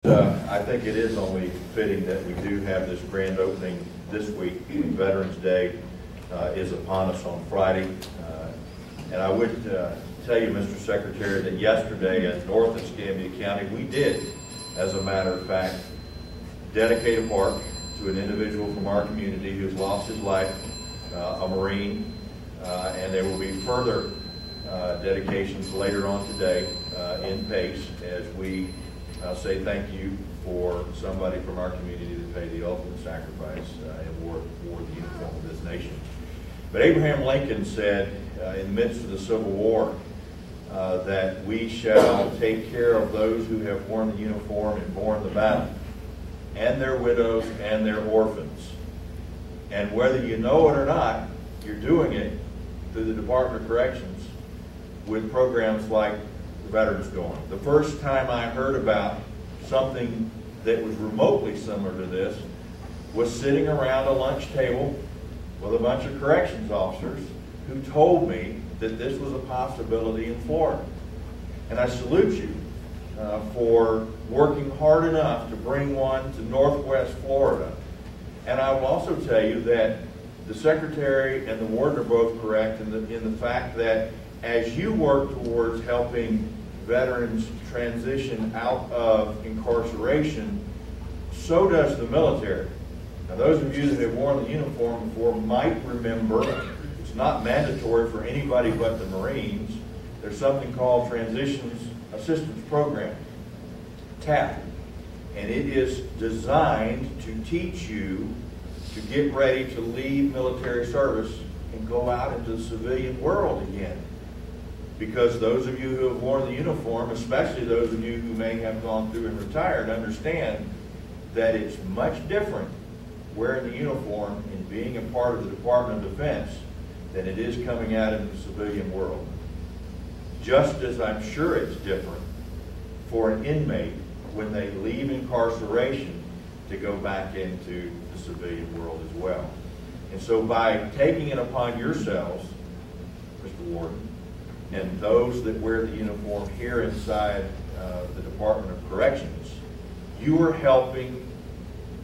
I think it is only fitting that we do have this grand opening this week when Veterans Day is upon us on Friday. And I would tell you, Mr. Secretary, that yesterday in North and Escambia County, we did, as a matter of fact, dedicate a park to an individual from our community who's lost his life, a Marine, and there will be further dedications later on today in Pace as we say thank you for somebody from our community that paid the ultimate sacrifice and wore the uniform of this nation. But Abraham Lincoln said in the midst of the Civil War that we shall take care of those who have worn the uniform and borne the battle, and their widows and their orphans. And whether you know it or not, you're doing it through the Department of Corrections with programs like the Veterans Dorm. The first time I heard about something that was remotely similar to this was sitting around a lunch table with a bunch of corrections officers who told me that this was a possibility in Florida. And I salute you for working hard enough to bring one to Northwest Florida. And I will also tell you that the Secretary and the Warden are both correct in the fact that as you work towards helping veterans transition out of incarceration, so does the military. Now, those of you that have worn the uniform before might remember it's not mandatory for anybody but the Marines. There's something called Transitions Assistance Program, TAP, and it is designed to teach you to get ready to leave military service and go out into the civilian world again. Because those of you who have worn the uniform, especially those of you who may have gone through and retired, understand that it's much different wearing the uniform and being a part of the Department of Defense than it is coming out in the civilian world. Just as I'm sure it's different for an inmate when they leave incarceration to go back into the civilian world as well. And so by taking it upon yourselves, Mr. Warden, and those that wear the uniform here inside the Department of Corrections, you are helping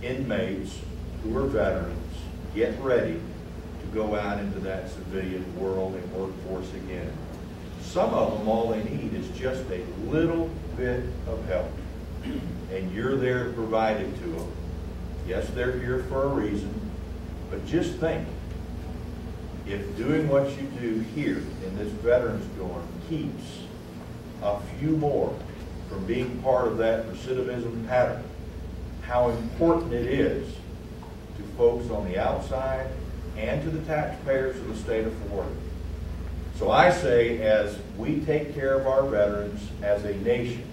inmates who are veterans get ready to go out into that civilian world and workforce again. Some of them, all they need is just a little bit of help, and you're there to provide it to them. Yes, they're here for a reason, but just think, if doing what you do here in this Veterans Dorm keeps a few more from being part of that recidivism pattern, how important it is to folks on the outside and to the taxpayers of the state of Florida. So I say, as we take care of our veterans as a nation,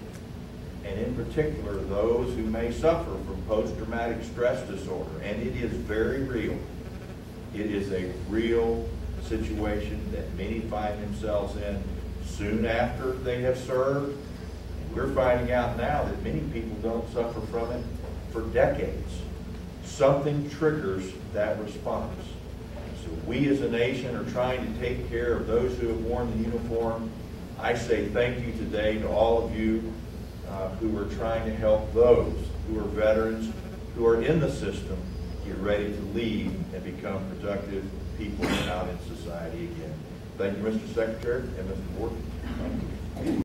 and in particular those who may suffer from post-traumatic stress disorder, and it is very real. It is a real situation that many find themselves in soon after they have served. We're finding out now that many people don't suffer from it for decades. Something triggers that response. So we as a nation are trying to take care of those who have worn the uniform. I say thank you today to all of you who are trying to help those who are veterans, who are in the system, get ready to leave and become productive people out in society again. Thank you, Mr. Secretary and Mr. Warden.